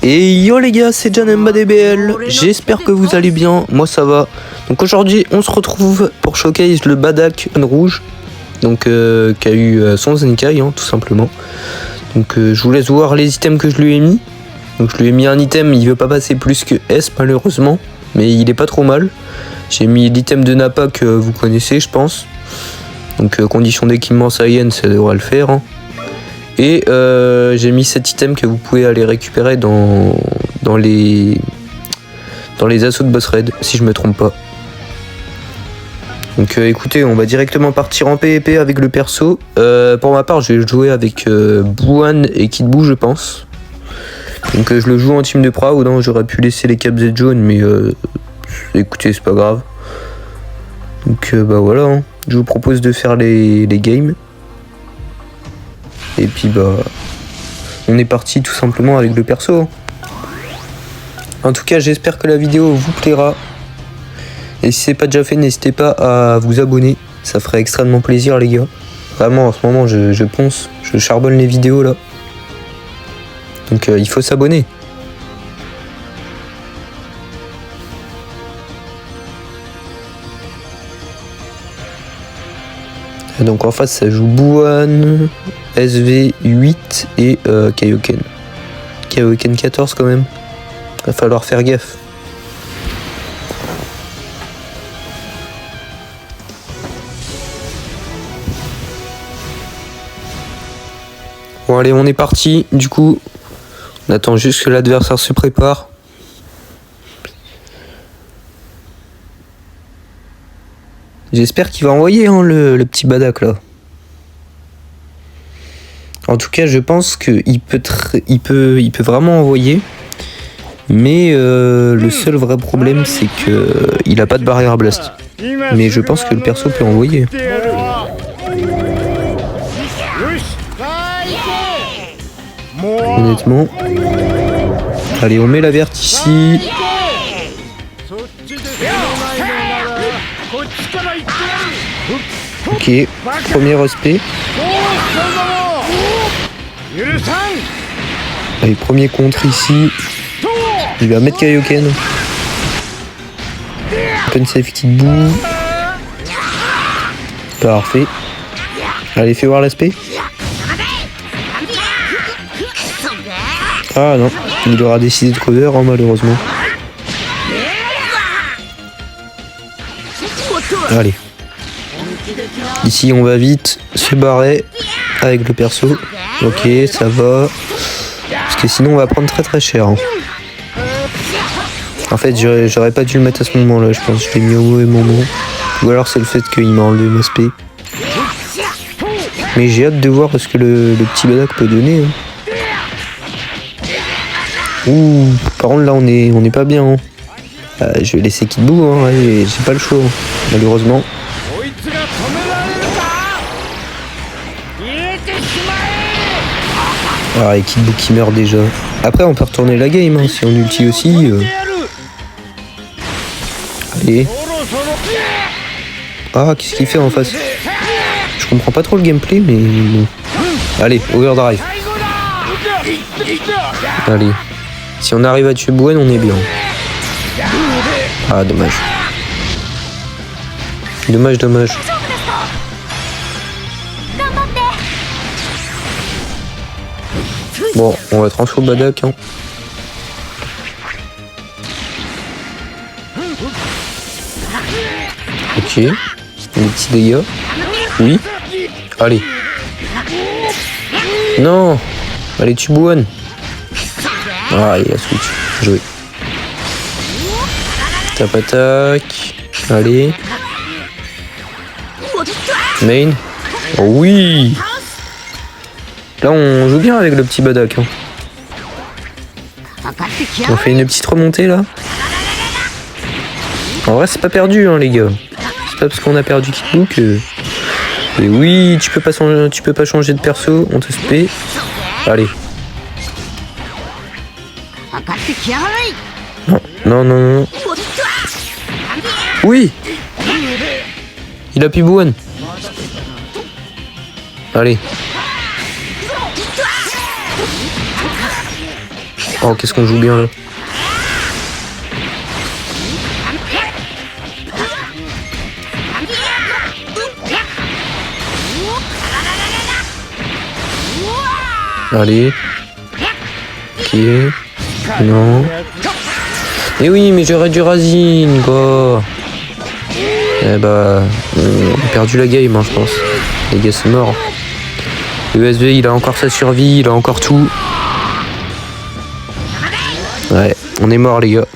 Et yo les gars, c'est JanMbaDBL, j'espère que vous allez bien, moi ça va. Donc aujourd'hui on se retrouve pour showcase le Badak rouge, donc qui a eu son Zenkai tout simplement. Donc je vous laisse voir les items que je lui ai mis. Donc je lui ai mis un item, il veut pas passer plus que S malheureusement, mais il est pas trop mal. J'ai mis l'item de Nappa que vous connaissez je pense. Donc condition d'équipement Saiyan, ça devrait le faire. Et j'ai mis cet item que vous pouvez aller récupérer dans les assauts de boss raid, si je me trompe pas. Donc écoutez, on va directement partir en PvP avec le perso. Pour ma part, je vais jouer avec Bouan et Kid Buu, je pense. Donc je le joue en team de Proud, hein. J'aurais pu laisser les caps et jaunes, mais écoutez, c'est pas grave. Donc bah voilà, hein. Je vous propose de faire les games. Et puis bah on est parti tout simplement avec le perso. En tout cas j'espère que la vidéo vous plaira. Et si c'est pas déjà fait, n'hésitez pas à vous abonner. Ça ferait extrêmement plaisir les gars. Vraiment en ce moment je ponce, je charbonne les vidéos là. Donc il faut s'abonner. Donc en face ça joue Bouan, SV8 et Kaioken. Kaioken 14 quand même. Va falloir faire gaffe. Bon allez, on est parti. Du coup, on attend juste que l'adversaire se prépare. J'espère qu'il va envoyer le petit Badak là. En tout cas, je pense qu'il peut vraiment envoyer. Mais le seul vrai problème, c'est qu'il a pas de barrière blast. Mais je pense que le perso peut envoyer. Honnêtement. Allez, on met la verte ici. Ok, premier respect. Allez, premier contre ici. Il va mettre Kaioken. Open safety de bout. Parfait. Allez, fais voir l'aspect. Ah non, il aura décidé de cover malheureusement. Allez. Ici on va vite se barrer avec le perso. Ok, ça va. Parce que sinon on va prendre très cher. En fait j'aurais pas dû le mettre à ce moment là, je pense. Je l'ai mis au mauvais moment. Ou alors c'est le fait qu'il m'a enlevé mon SP. Mais j'ai hâte de voir ce que le petit Badak peut donner. Ouh, par contre là on est pas bien. Je vais laisser Kid Buu, j'ai pas le choix malheureusement. Ah, et Kid Buu qui meurt déjà. Après on peut retourner la game si on ulti aussi. Allez. Ah, qu'est-ce qu'il fait en face? Je comprends pas trop le gameplay mais bon. Allez, overdrive. Allez. Si on arrive à tuer Bouan, on est bien. Ah, dommage. Dommage. Bon, on va transfo Badak. Ok. Des petits dégâts. Oui. Allez. Non. Allez, tue Bouan. Ah, il a switch. Joué. Tap attaque. Allez. Main. Oh oui. Là, on joue bien avec le petit Badak. On fait une petite remontée là. En vrai, c'est pas perdu, les gars. C'est pas parce qu'on a perdu Kid Buu que. Et oui, tu peux pas changer de perso. On te spé. Allez. Non. Oui. Il a pu Bouan. Allez. Oh, qu'est-ce qu'on joue bien là. Allez. Ok. Non. Mais oui, mais j'aurais dû Razine, quoi. Eh bah, on a perdu la game, hein, je pense. Les gars, c'est mort. Le SV, il a encore sa survie, il a encore tout. Ouais, on est mort, les gars.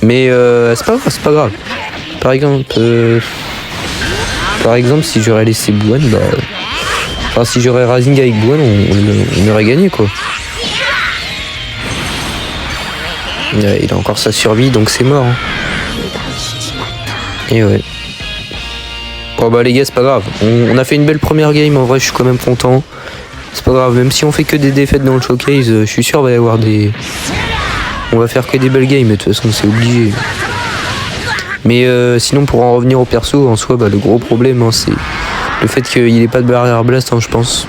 Mais c'est pas grave, c'est pas grave. Par exemple, si j'aurais laissé Bouane, bah... Enfin, si j'aurais Razing avec Bouane, on aurait gagné, quoi. Ouais, il a encore sa survie, donc c'est mort. Hein. Et ouais. Bon bah les gars, c'est pas grave. On a fait une belle première game, en vrai, je suis quand même content. C'est pas grave, même si on fait que des défaites dans le showcase, je suis sûr qu'il va y avoir des... On va faire que des belles games, de toute façon, c'est obligé. Mais sinon, pour en revenir au perso, en soi, bah, le gros problème, hein, c'est le fait qu'il n'ait pas de barrière blast, hein, je pense.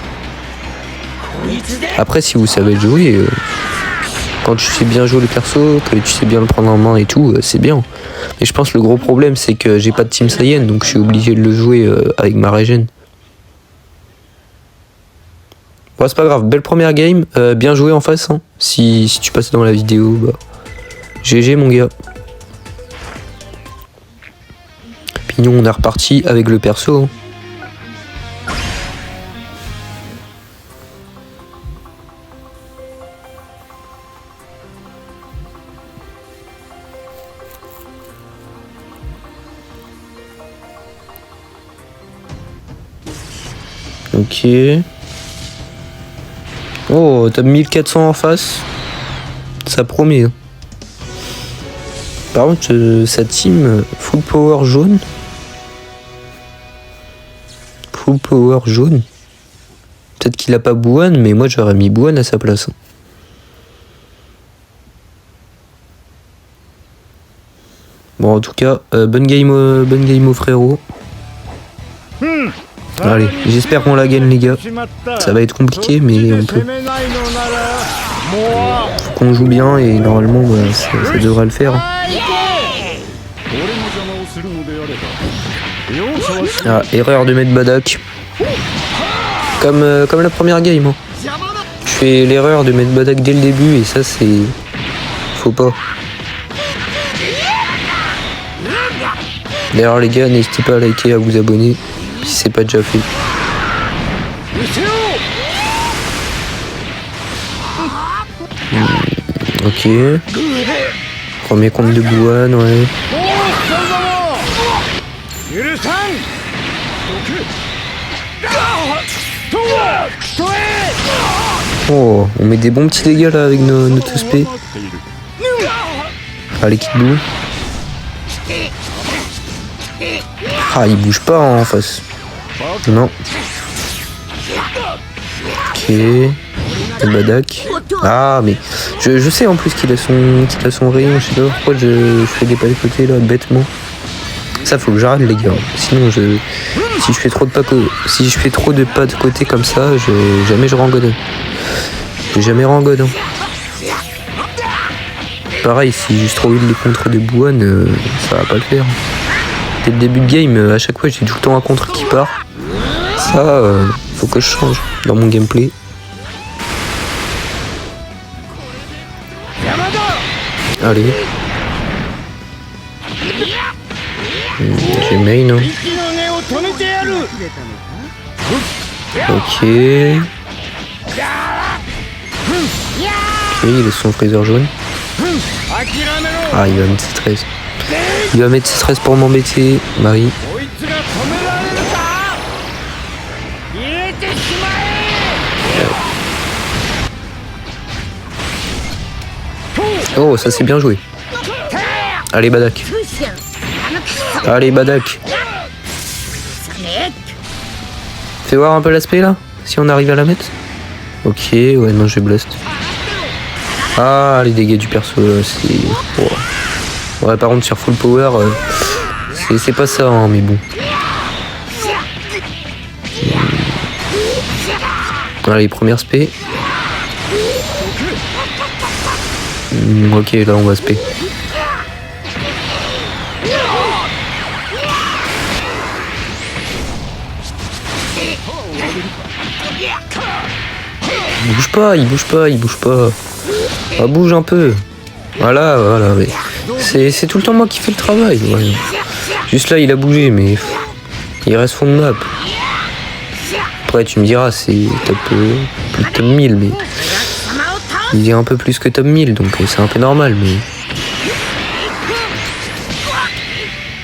Après, si vous savez le jouer, quand tu sais bien jouer le perso, que tu sais bien le prendre en main et tout, c'est bien. Mais je pense que le gros problème, c'est que j'ai pas de Team Saiyan, donc je suis obligé de le jouer avec ma régène. Bon, c'est pas grave, belle première game, bien joué en face, hein. Si tu passes dans la vidéo, bah... GG mon gars. Puis nous on est reparti avec le perso. Hein. Ok. Oh, t'as 1400 en face. Ça promet. Hein. Par contre, sa team full power jaune. Full power jaune. Peut-être qu'il a pas Bouane, mais moi j'aurais mis Bouane à sa place. Bon, en tout cas, bonne game au frérot. Allez, j'espère qu'on la gagne les gars. Ça va être compliqué mais on peut. Faut qu'on joue bien et normalement bah, ça devrait le faire. Ah, erreur de mettre Badak. Comme la première game. Hein. Je fais l'erreur de mettre Badak dès le début et ça c'est... Faut pas. D'ailleurs les gars, n'hésitez pas à liker, à vous abonner. Si c'est pas déjà fait. Ok. Premier compte de Bouane, ouais. Oh, on met des bons petits dégâts là avec notre SP. Allez, qui bouge. Ah, il bouge pas en face. Non. Ok. Le Badak. Ah, mais je sais en plus qu'il a son rayon. Je sais pas pourquoi je fais des pas de côté là, bêtement. Ça, faut que j'arrête les gars. Sinon, si je fais trop de pas de côté comme ça, jamais je rangode. J'ai jamais rangode. Hein. Pareil, si j'ai trop eu les contres de Bouane, ça va pas le faire. Dès le début de game, à chaque fois j'ai tout le temps un contre qui part. Ça, faut que je change dans mon gameplay. Allez. J'ai main. Hein. Ok. Ok, il est son freezer jaune. Ah, il va mettre ses 13. Il va mettre ses 13 pour m'embêter, Marie. Oh, ça c'est bien joué. Allez, Badak. Allez, Badak. Fais voir un peu l'aspect là, si on arrive à la mettre. Ok, ouais, non, j'ai blast. Ah, les dégâts du perso, c'est... Oh. Ouais, par contre, sur full power, c'est pas ça, hein, mais bon. Allez, première spé. Ok, là on va se payer. Il bouge pas, il bouge pas, il bouge pas. Ah, bouge un peu. Voilà, voilà. Mais c'est tout le temps moi qui fais le travail. Ouais. Juste là, il a bougé, mais il reste fond de map. Après, tu me diras, c'est top, plus de top 1000, mais il est un peu plus que top 1000, donc c'est un peu normal, mais...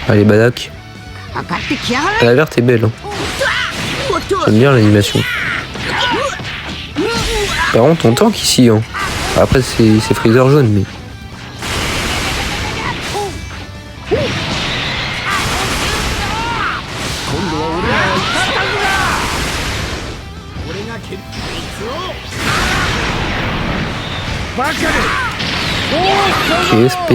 Allez, Badak. La verte est belle. Hein. J'aime bien l'animation. Par contre, on tank ici. Hein. Après, c'est Freezer jaune, mais... Ok, SP.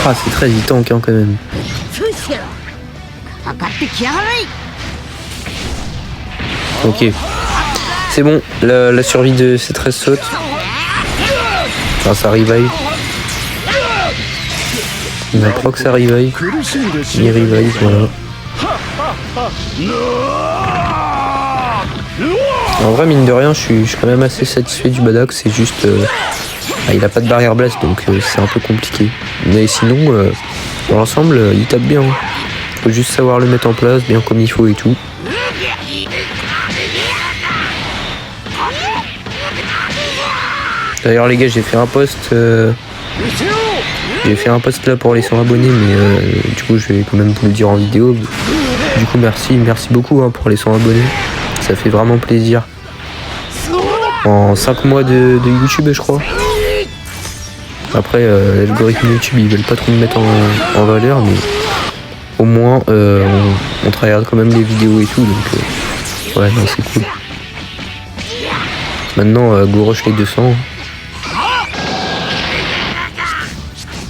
Ah, c'est très vite tank hein, quand même. Ok. C'est bon, la survie de ces 13 sautes. Enfin, ça revive. Il a proc ça revive. Il revive, voilà. En vrai, mine de rien, je suis quand même assez satisfait du Badak. C'est juste... il a pas de barrière blast, donc c'est un peu compliqué. Mais sinon, dans l'ensemble, il tape bien. Faut juste savoir le mettre en place, bien comme il faut et tout. D'ailleurs les gars, j'ai fait un post là pour les 100 abonnés, mais du coup je vais quand même vous le dire en vidéo. Du coup merci beaucoup hein, pour les 100 abonnés, ça fait vraiment plaisir. En 5 mois de YouTube je crois. Après l'algorithme YouTube ils veulent pas trop me mettre en valeur, mais au moins on travaille quand même les vidéos et tout, donc ouais non c'est cool. Maintenant go rush les 200.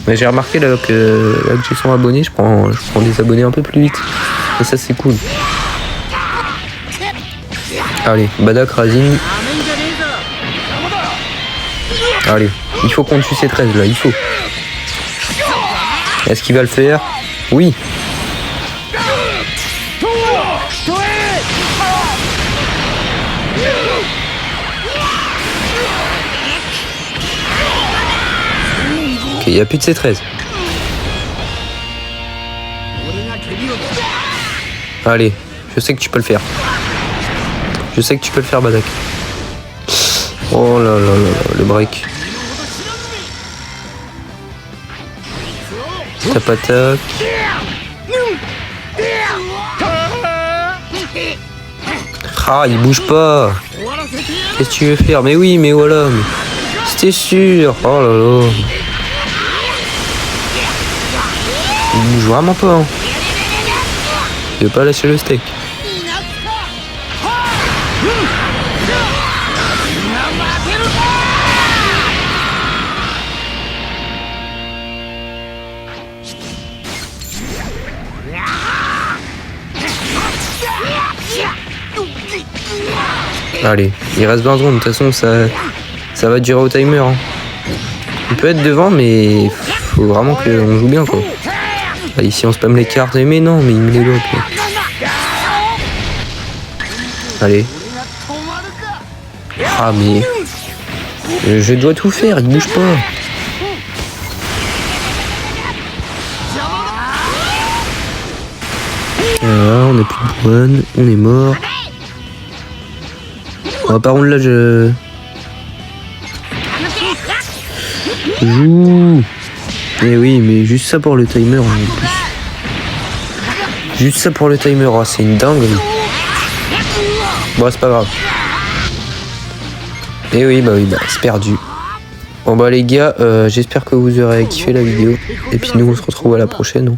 Mais j'ai remarqué là que j'ai 100 abonnés, je prends des abonnés un peu plus vite. Et ça c'est cool. Allez, Badak Razing. Allez, il faut qu'on tue ces 13 là, il faut. Est-ce qu'il va le faire? Oui. Ok, il n'y a plus de C13. Allez, je sais que tu peux le faire. Je sais que tu peux le faire, Badak. Oh là là là là, le break. Tap attaque. Ah, il bouge pas. Qu'est-ce que tu veux faire? Mais oui, mais voilà. C'était sûr. Oh là là. Il bouge vraiment pas. Hein. Il veut pas lâcher le steak. Allez, il reste 20 secondes, de toute façon ça va durer au timer. Hein. Il peut être devant, mais faut vraiment qu'on joue bien quoi. Bah, ici on spam les cartes, mais non, mais il met les lots. Allez. Ah mais... Je dois tout faire, il bouge pas. Voilà, on a plus de one, on est mort. Ah, par contre là je joue. Mais oui, mais juste ça pour le timer en plus. Juste ça pour le timer, oh, c'est une dinguerie. Bon c'est pas grave. Et oui bah c'est perdu. Bon bah les gars, j'espère que vous aurez kiffé la vidéo. Et puis nous on se retrouve à la prochaine.